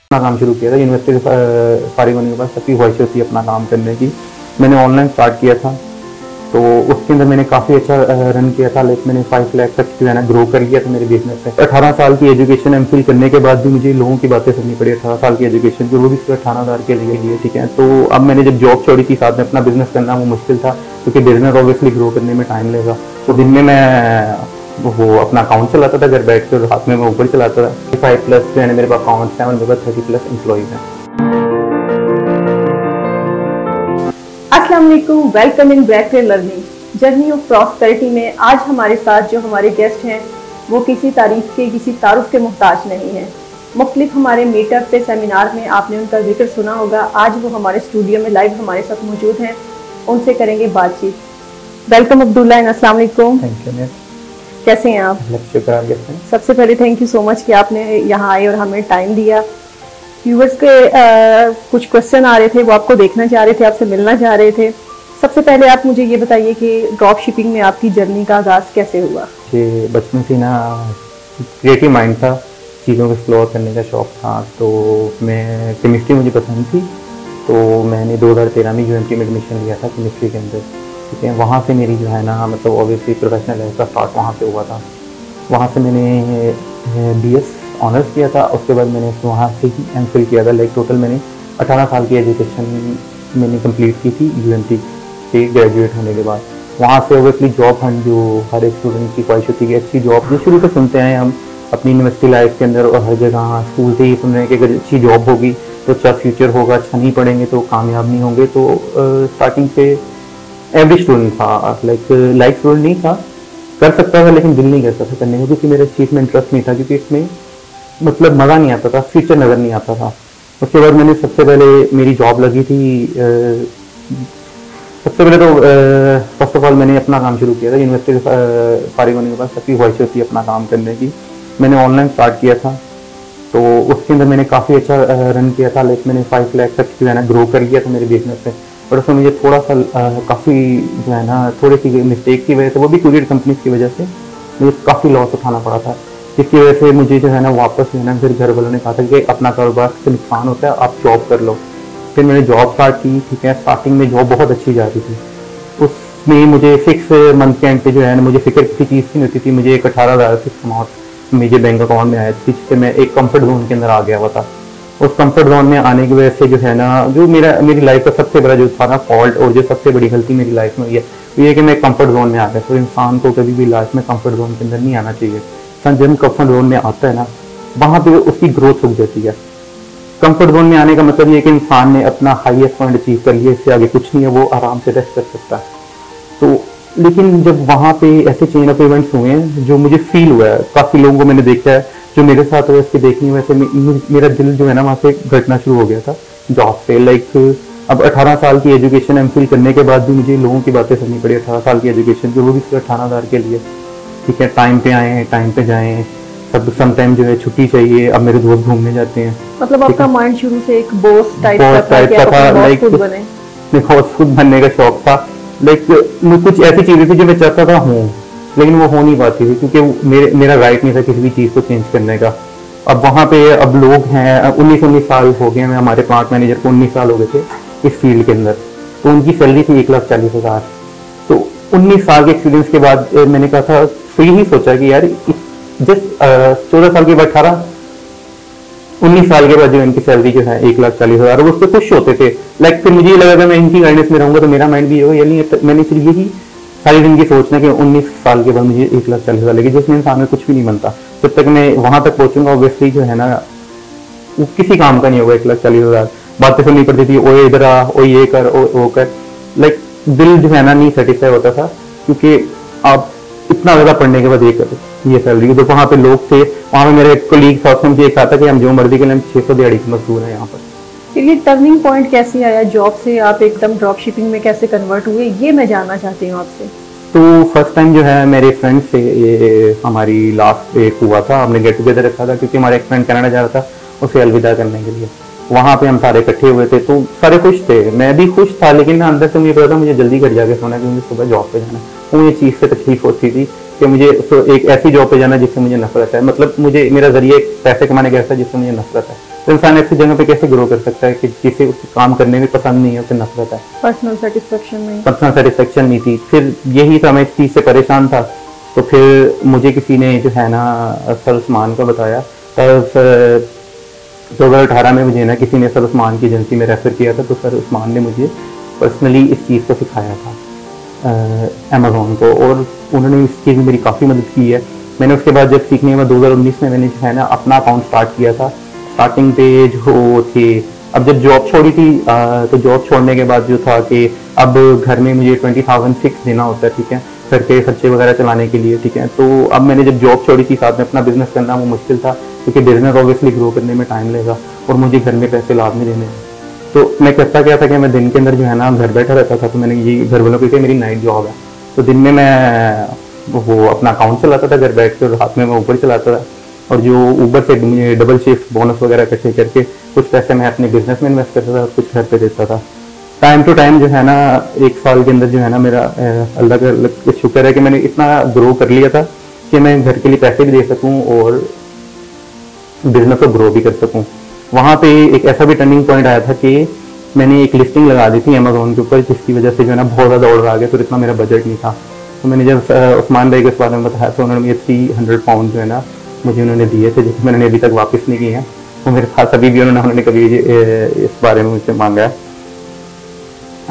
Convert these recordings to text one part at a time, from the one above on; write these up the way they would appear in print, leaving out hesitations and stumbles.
अपना काम शुरू किया था। यूनिवर्सिटी से फारिग होने के बाद सबकी ख्वाहिश होती है अपना काम करने की। मैंने ऑनलाइन स्टार्ट किया था, तो उसके अंदर मैंने काफ़ी अच्छा रन किया था। लाइक मैंने 5 लाख तक जो है ना ग्रो कर लिया था मेरे बिजनेस से। 18 साल की एजुकेशन एमफिल करने के बाद भी मुझे लोगों की बातें सुननी पड़ी। 18 साल की एजुकेशन की, वो भी सिर्फ 18,000 के लिए, ठीक है। तो अब मैंने जब जॉब छोड़ी थी, साथ में अपना बिजनेस करना वो मुश्किल था, क्योंकि बिजनेस ऑब्वियसली ग्रो करने में टाइम लगेगा। तो दिन में मैं वो अपना अकाउंट चलाता था, घर बैठ कर हाथ में मैं ऊपर चलाता था। 5 प्लस जो है मेरे पास अकाउंट्स हैं और मेरे पास 30 प्लस एम्प्लॉइज हैं। अस्सलाम वालेकुम, welcome in Brackware learning journey of prosperity में आज हमारे साथ जो हमारे गेस्ट हैं वो किसी तारीफ के, किसी तारुफ के मोहताज नहीं हैं। मुख्तलिफ हमारे मीटअप पे, सेमिनार में आपने उनका जिक्र सुना होगा। आज वो हमारे स्टूडियो में लाइव हमारे साथ मौजूद हैं, उनसे करेंगे बातचीत। वेलकम अब्दुल्ला, अस्सलाम वालेकुम। Thank you. कैसे हैं आप? सबसे पहले थैंक यू सो मच कि आपने यहाँ आए और हमें टाइम दिया। व्यूवर्स के कुछ क्वेश्चन आ रहे थे, वो आपको देखना चाह रहे थे, आपसे मिलना चाह रहे थे। सबसे पहले आप मुझे ये बताइए कि ड्रॉप शिपिंग में आपकी जर्नी का आगाज़ कैसे हुआ? कि बचपन से ना क्रिएटिव माइंड था, चीज़ों को एक्सप्लोर करने का शौक़ था। तो मैं केमिस्ट्री मुझे पसंद थी, तो मैंने 2013 में यूएमटी में एडमिशन लिया था केमिस्ट्री के अंदर, ठीक है। वहाँ से मेरी जो है ना मतलब ऑब्वियसली प्रोफेशनल लाइफ का स्टार्ट वहाँ से हुआ था। वहाँ से मैंने BS ऑनर्स किया था। उसके बाद मैंने वहाँ से ही एमफिल किया था। लाइक टोटल मैंने 18 साल की एजुकेशन मैंने कंप्लीट की थी यूएमटी से ग्रेजुएट होने के बाद। वहाँ से ओबियसली जॉब हंट, जो हर एक स्टूडेंट की ख्वाहिश होती है कि अच्छी जॉब, जो शुरू से सुनते हैं हम अपनी यूनिवर्सिटी लाइफ के अंदर और हर जगह स्कूल से ही सुन रहे हैं कि अगर अच्छी जॉब होगी तो अच्छा फ्यूचर होगा, अच्छा नहीं पढ़ेंगे तो कामयाब नहीं होंगे। तो स्टार्टिंग से एवरेज स्टूडेंट था, लाइक स्टूडेंट नहीं था, कर सकता था लेकिन दिल नहीं करता था करने को, क्योंकि मेरा चीज़ में इंटरेस्ट नहीं था, क्योंकि इसमें मतलब मज़ा नहीं आता था, फ्यूचर नज़र नहीं आता था। उसके बाद मैंने सबसे पहले मेरी जॉब लगी थी। सबसे पहले तो फर्स्ट ऑफ ऑल मैंने अपना काम शुरू किया था। यूनिवर्सिटी से फारिग होने के बाद सबकी ख्वाहिश होती है अपना काम करने की। मैंने ऑनलाइन स्टार्ट किया था, तो उसके अंदर मैंने काफ़ी अच्छा रन किया था। लाइक मैंने 5 लाख तक जो है ना ग्रो कर लिया था मेरे बिजनेस से। और उसमें मुझे थोड़ा सा काफ़ी जो है ना थोड़ी सी मिस्टेक की वजह से, वो भी कुरियर कंपनीज की वजह से मुझे काफ़ी लॉस उठाना पड़ा था, जिसकी वजह से मुझे जो है ना वापस जो है ना फिर घर वालों ने कहा था कि अपना कारोबार से नुकसान होता है, आप जॉब कर लो। फिर मैंने जॉब स्टार्ट की, ठीक है। स्टार्टिंग में जॉब बहुत अच्छी जा रही थी। उसमें मुझे 6 मंथ के एंड पे जो है ना मुझे फिक्र किसी चीज़ की नहीं होती थी। मुझे एक 18,000 फिक्स अमाउंट मेरे बैंक अकाउंट में आया थी, जिससे मैं एक कंफर्ट जोन के अंदर आ गया हुआ था। उस कंफर्ट जोन में आने की वजह से जो है ना, जो मेरी लाइफ का सबसे बड़ा जो था ना फॉल्ट, और जो सबसे बड़ी गलती मेरी लाइफ में हुई है वो ये कि मैं कंफर्ट जोन में आ गया। तो इंसान को कभी भी लाइफ में कंफर्ट जोन के अंदर नहीं आना चाहिए। इंसान जब कंफर्ट जोन में आता है ना, वहाँ पे उसकी ग्रोथ रुक जाती है। कंफर्ट जोन में आने का मतलब ये कि इंसान ने अपना हाईएस्ट पॉइंट अचीव कर लिया, इससे आगे कुछ नहीं है, वो आराम से रेस्ट कर सकता है। तो लेकिन जब वहाँ पे ऐसे चेन ऑफ इवेंट्स हुए हैं जो मुझे फील हुआ है, काफ़ी लोगों को मैंने देखा है जो मेरे साथ हुआ, इसके देखने वैसे मेरा दिल जो है ना वहाँ से घटना शुरू हो गया था जॉब से। लाइक अब 18 साल की एजुकेशन एमफिल करने के बाद भी मुझे लोगों की बातें सुननी पड़ी। 18 साल की एजुकेशन की, वो भी सिर्फ 18,000 के लिए, ठीक है। टाइम पे आए, टाइम पे जाएँ, सब समटाइम जो है छुट्टी चाहिए। अब मेरे दोस्त घूमने जाते हैं। मतलब आपका माइंड शुरू से एक बॉस टाइप का था, लाइक खुद बनने का शौक था। लाइक कुछ ऐसी चीज़ें थी जो मैं चाहता था हूँ, लेकिन वो हो नहीं पाती थी, क्योंकि मेरा राइट नहीं था किसी भी चीज़ को चेंज करने का। अब वहाँ पे अब लोग हैं, 19 साल हो गए हैं। हमारे प्लांट मैनेजर को 19 साल हो गए थे इस फील्ड के अंदर, तो उनकी सैलरी थी 1,40,000। तो 19 साल के एक्सपीरियंस के बाद मैंने कहा था, तो यही सोचा कि यार जस्ट 14 साल के बाद 19 साल के बाद जो इनकी सैलरी जो है 1,40,000, वो उस पर खुश होते थे। लाइक फिर मुझे ये लगा था मैं इनकी गाइडेंस में रहूंगा तो मेरा माइंड भी होगा, यानी मैंने सिर्फ यही सारी जिंदगी सोचना कि 19 साल के बाद मुझे 1,40,000 लगी, जिसमें इंसान में कुछ भी नहीं बनता। जब तक मैं वहां तक पहुंचूंगा ऑब्वियसली जो है ना वो किसी काम का नहीं होगा। 1,40,000 बातें सुननी पड़ती थी, ओ इधर आ, ओ ये कर, ओ वो कर। लाइक दिल जो है ना नहीं सेटिस्फाई होता था, क्योंकि आप इतना ज़्यादा पढ़ने के बाद ये सैलरी। तो वहाँ पे लोग थे, वहाँ पे मेरे कोलीग साथ में मुझे कहा था कि हम जो मर्जी के लिए 600 दिहाड़ी के मजदूर हैं यहाँ पर। फिर ये टर्निंग पॉइंट कैसे आया? जॉब से आप एकदम ड्रॉप शिपिंग में कैसे कन्वर्ट हुए, ये मैं जानना चाहती हूँ आपसे। तो फर्स्ट टाइम जो है मेरे फ्रेंड से ये हमारी लास्ट एक हुआ था, हमने गेट टुगेदर रखा था, क्योंकि हमारा एक फ्रेंड कनाडा जा रहा था उसे अलविदा करने के लिए। वहाँ पे हम सारे इकट्ठे हुए थे, तो सारे खुश थे, मैं भी खुश था, लेकिन अंदर से मुझे पता था मुझे जल्दी घर जाके सोना, क्योंकि मुझे सुबह जॉब पे जाना। तो मुझे चीज़ से तकलीफ होती थी कि मुझे तो एक ऐसी जॉब पे जाना जिससे मुझे नफरत है, मतलब मुझे मेरा जरिए पैसे कमाने का ऐसा जिससे मुझे नफरत है। तो इंसान ऐसी जगह पे कैसे ग्रो कर सकता है कि जिसे उसको काम करने में पसंद नहीं है, उसे नफरत है, पर्सनल सेटिस्फेक्शन नहीं थी। फिर यही था, मैं इस चीज़ से परेशान था। तो फिर मुझे किसी ने जो है ना सर उस्मान का बताया, तब 2018 में मुझे ना किसी ने सर उस्मान की एजेंसी में रेफ़र किया था। तो सर उस्मान ने मुझे पर्सनली इस चीज़ को सिखाया था अमेज़ॉन को, और उन्होंने इस चीज़ में मेरी काफ़ी मदद की है। मैंने उसके बाद जब सीखने के बाद 2019 में मैंने जो है ना अपना अकाउंट स्टार्ट किया था। स्टार्टिंग पे जो थे, अब जब जॉब छोड़ी थी तो जॉब छोड़ने के बाद जो था कि अब घर में मुझे 20,000 फिक्स देना होता है, ठीक है, घर के खर्चे वगैरह चलाने के लिए, ठीक है। तो अब मैंने जब जॉब छोड़ी थी, साथ में अपना बिजनेस करना वो मुश्किल था, क्योंकि बिजनेस ऑब्वियसली ग्रो करने में टाइम लगेगा और मुझे घर में पैसे लाभ में देने हैं। तो मैं करता क्या था कि मैं दिन के अंदर जो है ना घर बैठा रहता था। तो मैंने ये घर वालों को कहा मेरी नाइट जॉब है, तो दिन में मैं वो अपना अकाउंट चलाता था घर बैठ के, और रात में मैं ऊपर चलाता था, और जो ऊबर से मुझे डबल शिफ्ट बोनस वगैरह इकट्ठे करके कुछ पैसे मैं अपने बिजनेस में इन्वेस्ट करता था, कुछ घर पे देता था। टाइम टू टाइम जो है ना 1 साल के अंदर जो है ना मेरा अल्लाह का शुक्र है कि मैंने इतना ग्रो कर लिया था कि मैं घर के लिए पैसे भी दे सकूं और बिजनेस को ग्रो भी कर सकूं। वहाँ पे एक ऐसा भी टर्निंग पॉइंट आया था कि मैंने एक लिस्टिंग लगा दी थी अमेज़ॉन के ऊपर, जिसकी वजह से जो है ना बहुत ज़्यादा ऑर्डर आ गया, तो इतना मेरा बजट नहीं था। तो मैंने जब उस्मान भाई को इस बारे में बताया तो उन्होंने मुझे 300 पाउंड जो है ना मुझे उन्होंने दिए थे, जिसको मैंने अभी तक वापस नहीं किए हैं। तो मेरे पास अभी भी उन्होंने कभी इस बारे में मुझसे मांगा है।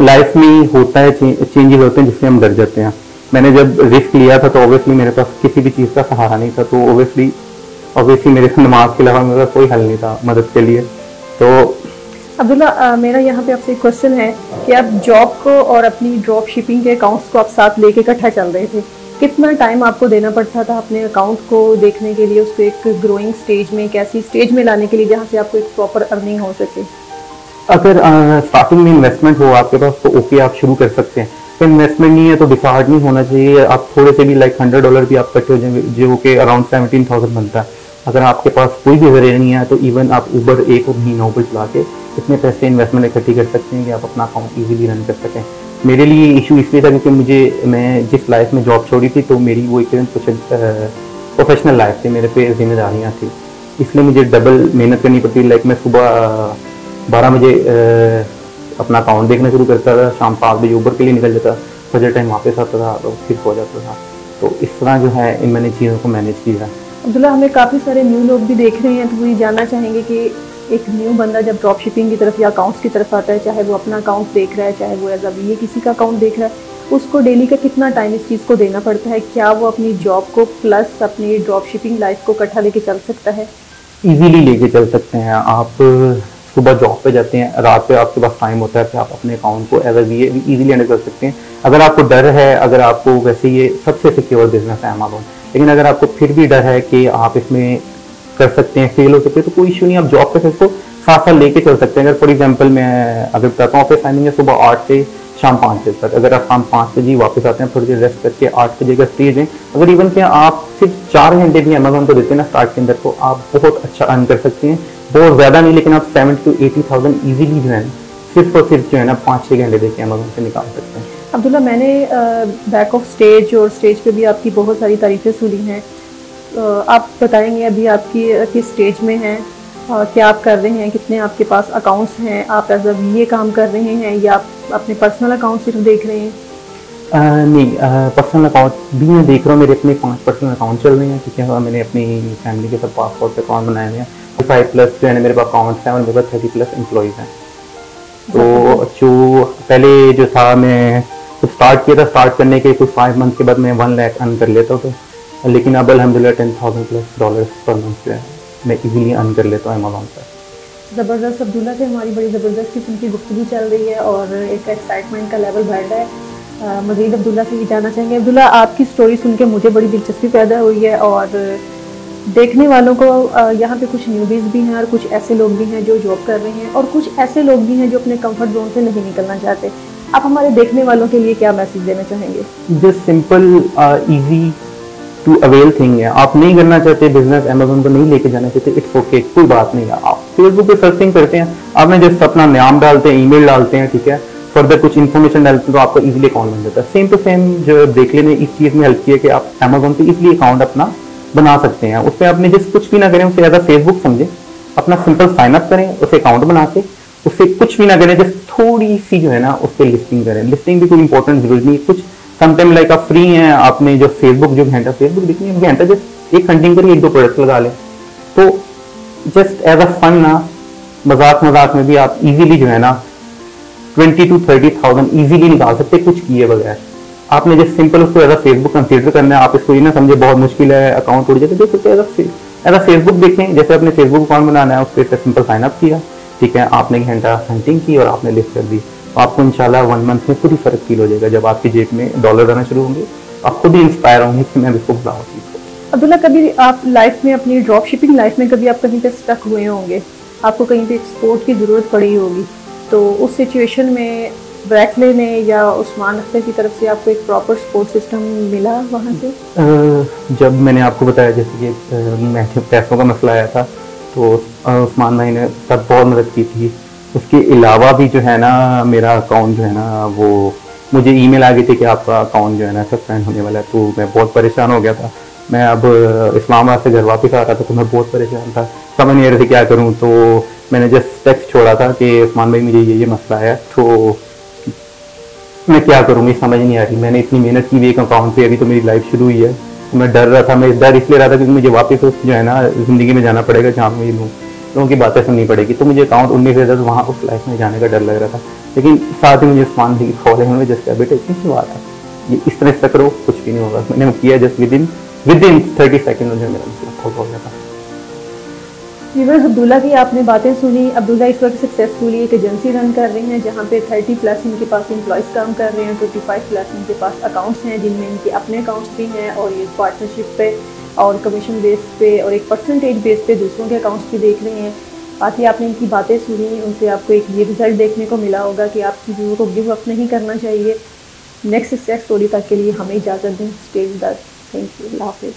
लाइफ में होता है, चेंजेस होते हैं जिससे हम डर जाते हैं। मैंने जब रिस्क लिया था तो ऑब्वियसली मेरे पास किसी भी चीज़ का सहारा नहीं था, तो ऑब्वियसली मेरे नमाज के अलावा मेरा कोई हल नहीं था मदद के लिए। तो अब्दुल्ला, मेरा यहाँ पे आपसे एक क्वेश्चन है कि आप जॉब को और अपनी ड्रॉप शिपिंग के अकाउंट्स को आप साथ लेके इकट्ठा चल रहे थे, कितना टाइम आपको देना पड़ता था अपने अकाउंट को देखने के लिए, उसको एक ग्रोइंग स्टेज में, एक ऐसी स्टेज में लाने के लिए जहाँ से आपको एक प्रॉपर अर्निंग हो सके? अगर स्टार्टिंग में इन्वेस्टमेंट हो आपके पास तो ओके, आप शुरू कर सकते हैं। तो इन्वेस्टमेंट नहीं है तो डिसहार्ड नहीं होना चाहिए। आप थोड़े से भी लाइक $100 भी आप इकट्ठे हो जाएंगे, जो कि अराउंड 17,000 बनता है। अगर आपके पास कोई भी जरिया नहीं है तो इवन आप ऊबर एक महीना ऊबर चला के इतने पैसे इन्वेस्टमेंट इकट्ठी कर सकते हैं कि आप अपना अकाउंट ईजिली रन कर सकें। मेरे लिए इशू इसलिए था क्योंकि मैं जिस लाइफ में जॉब छोड़ी थी तो मेरी वो एक प्रोफेशनल लाइफ थी, मेरे पे जिम्मेदारियाँ थी, इसलिए मुझे डबल मेहनत करनी पड़ती। लाइक मैं सुबह 12 बजे अपना अकाउंट देखना शुरू करता था, शाम 5 बजे ऊबर के लिए निकल जाता, फजर टाइम वापस आता था और फिर सो जाता था। तो इस तरह जो है इन मैंने चीज़ों को मैनेज किया। अब्दुल्ला, हमें काफ़ी सारे न्यू लोग भी देख रहे हैं, तो वो ये जानना चाहेंगे कि एक न्यू बंदा जब ड्रॉप शिपिंग की तरफ या अकाउंट्स की तरफ आता है, चाहे वो अपना अकाउंट देख रहा है, चाहे वो एज अ किसी का अकाउंट देख रहा है, उसको डेली का कितना टाइम इस चीज़ को देना पड़ता है? क्या वो अपनी जॉब को प्लस अपनी ड्रॉप शिपिंग लाइफ को इकट्ठा लेके चल सकता है? ईजीली लेके चल सकते हैं। आप सुबह जॉब पे जाते हैं, रात पे आपके पास टाइम होता है कि आप अपने अकाउंट को एज ए ईजिली हैंडल कर सकते हैं। अगर आपको डर है, अगर आपको वैसे ये सबसे सिक्योर बिजनेस है अमेज़ॉन, लेकिन अगर आपको फिर भी डर है कि आप इसमें कर सकते हैं, फेल हो सकते हैं, तो कोई इशू नहीं, आप जॉब पे इसको साथ साथ लेके चल सकते हैं। अगर फॉर एग्जाम्पल मैं अगर बताता हूँ, ऑफिस टाइमिंग है सुबह 8 से शाम 5 बजे तक। अगर आप शाम 5 बजे वापस आते हैं, थोड़ी देर रेस्ट करके 8 बजे का स्टेज है, अगर इवन क्या आप सिर्फ 4 घंटे भी अमेज़ॉन को देते हैं ना स्टार्ट के अंदर, तो आप बहुत अच्छा अर्न कर सकते हैं। बहुत ज़्यादा नहीं, लेकिन आप 70,000 to 80,000 ईजिली जो है सिर्फ और सिर्फ जो है ना 5-6 घंटे देके अमेज़ॉन से निकाल सकते हैं। अब्दुल्ला, मैंने बैक ऑफ स्टेज और स्टेज पे भी आपकी बहुत सारी तारीफ़ें सुनी हैं। आप बताएंगे अभी आपकी किस स्टेज में हैं, क्या आप कर रहे हैं, कितने आपके पास अकाउंट्स हैं, आप एज अ VA काम कर रहे हैं या आप अपने पर्सनल अकाउंट सिर्फ देख रहे हैं? नहीं, पर्सनल अकाउंट भी मैं देख रहा हूँ। मेरे अपने 5 पर्सनल अकाउंट चल रहे हैं, ठीक है। मैंने अपनी फैमिली के साथ पासपोर्ट पे अकाउंट बनाए हुए हैं। 5+ जो है मेरे पास अकाउंट्स हैं और मेरे पास 30+ एम्प्लॉइज़ हैं। तो जो पहले जो था, मैं जब स्टार्ट किया था, स्टार्ट करने के कुछ 5 मंथ के बाद मैं 1 लाख अर्न कर लेता था, लेकिन अब अल्हम्दुलिल्लाह $10,000+ पर मंथ जो है मैं इजीली अर्न कर लेता हूँ अमेज़ॉन पर। ज़बरदस्त अब्दुल्ला से हमारी बड़ी ज़बरदस्त किस्म की गुफ्तगू चल रही है और एक एक्साइटमेंट का लेवल बढ़ रहा है। मज़ीद अब्दुल्ला से ये जानना चाहेंगे। अब्दुल्ला, आपकी स्टोरी सुन के मुझे बड़ी दिलचस्पी पैदा हुई है और देखने वालों को यहाँ पे कुछ न्यूबीज़ भी हैं और कुछ ऐसे लोग भी हैं जो जॉब कर रहे हैं और कुछ ऐसे लोग भी हैं जो अपने कंफर्ट जोन से नहीं निकलना चाहते। आप हमारे देखने वालों के लिए क्या मैसेज देना चाहेंगे? Just simple easy to avail thing है। आप नहीं करना चाहते बिजनेस, अमेज़ॉन को नहीं लेके जाना चाहते, इट्स ओके, कोई बात नहीं है। आप फेसबुक पे सर्चिंग करते हैं, आपने जस्ट अपना नाम डालते हैं, ईमेल डालते हैं, ठीक है, फर्दर कुछ इन्फॉर्मेशन डालते हैं तो आपका इजीली अकाउंट बन जाता है। सेम टू सेम जो ब्रेकले ने इस चीज़ में हेल्प किया कि आप अमेज़ॉन पे इजीली अकाउंट अपना बना सकते हैं। उस पर आपने जिस कुछ भी ना करें, उसे एज अ फेसबुक समझें, अपना सिंपल साइन अप करें, उसे अकाउंट बना के उससे कुछ भी ना करें, जस्ट थोड़ी सी जो है ना उस पर लिस्टिंग करें। लिस्टिंग भी कोई इंपॉर्टेंट जरूरी नहीं, कुछ समटाइम लाइक आप फ्री हैं, आपने जो फेसबुक जो घंटा फेसबुक देखनी है घंटा जस्ट एक हंटिंग करिए, 1-2 प्रोडक्ट लगा लें, तो जस्ट एज अ फन ना, मजाक मजाक में भी आप इजीली जो है ना 20 to 30,000 इजीली निकाल सकते कुछ किए बगैर। आपने जस्ट सिंपल उसको एज अ फेसबुक कंसीडर करना है। आप इसको ये ना समझे बहुत मुश्किल है, अकाउंट उड़ जाए, तो एज अ फेसबुक देखें, जैसे अपने फेसबुक अकाउंट बनाना है, उस पर सिंपल साइन अप किया, ठीक है, आपने एक घंटा हंटिंग की और आपने लिस्ट कर दी, तो आपको इंशाल्लाह 1 मंथ में खुद ही फर्क फील हो जाएगा। जब आपकी जेब में डॉलर आना शुरू होंगे, आप खुद ही इंस्पायर होंगे कि मैं इसको बुलाऊँ चीज़ को। अब्दुल्ला, कभी आप लाइफ में, अपनी ड्रॉप शिपिंग लाइफ में कभी आप कहीं पे स्टक हुए होंगे, आपको कहीं पे एक्सपोर्ट की ज़रूरत पड़ी होगी, तो उस सिचुएशन में ब्रैकले ने या उस्मान अख्तर की तरफ से आपको एक प्रॉपर सपोर्ट सिस्टम मिला वहाँ से? जब मैंने आपको बताया जैसे कि पैसों का मसला आया था, तो उस्मान भाई ने तब बहुत मदद की थी। उसके अलावा भी जो है ना मेरा अकाउंट जो है ना, वो मुझे ईमेल आ गई थी कि आपका अकाउंट जो है ना सस्पेंड होने वाला है, तो मैं बहुत परेशान हो गया था। मैं अब इस्लामाबाद से घर वापस आ रहा था, तो मैं बहुत परेशान था, समझ नहीं आ रही थी क्या करूँ। तो मैंने जस्ट टेक्स्ट छोड़ा था कि उस्मान भाई मुझे ये मसला है, तो मैं क्या करूँगी समझ नहीं आ रही। मैंने इतनी मेहनत की भी एक अकाउंट पे, अभी तो मेरी लाइफ शुरू हुई है, तो मैं डर रहा था। मैं डर इसलिए रहा था क्योंकि मुझे वापस उस जो है ना ज़िंदगी में जाना पड़ेगा जहाँ मैं लूँ, लोगों की बातें सुननी पड़ेगी, तो मुझे अकाउंट उड़ने से ज़्यादा वहाँ उस लाइफ में जाने का डर लग रहा था। लेकिन साथ ही मुझे उस्मान भाई की कॉल है, उन्होंने जस्ट बेटा इतनी सी बात है, ये इस तरह से करो, कुछ भी नहीं होगा। मैंने किया जस्ट विद इन 30 सेकेंड में जो मेरा मसला सॉल्व हो गया था। व्यूअर्स, अब्दुल्ला की आपने बातें सुनी। अब्दुल्ला इस वक्त सक्सेसफुली एक एजेंसी रन कर रहे हैं जहां पे 30+ इनके पास एम्प्लॉयज़ काम कर रहे हैं, 25+ इनके पास अकाउंट्स हैं जिनमें इनके अपने अकाउंट्स भी हैं, और ये पार्टनरशिप पे और कमीशन बेस पे और एक परसेंटेज बेस पे दूसरों के अकाउंट्स भी देख रहे हैं। बाकी आपने इनकी बातें सुनी, उनसे आपको एक ये रिजल्ट देखने को मिला होगा कि आप चीज़ों को गिव अप नहीं करना चाहिए। नेक्स्ट सक्सेस स्टोरी तक के लिए हमें इजाज़त दें। Stay with us. Thank you. अल्लाह हाफिज़।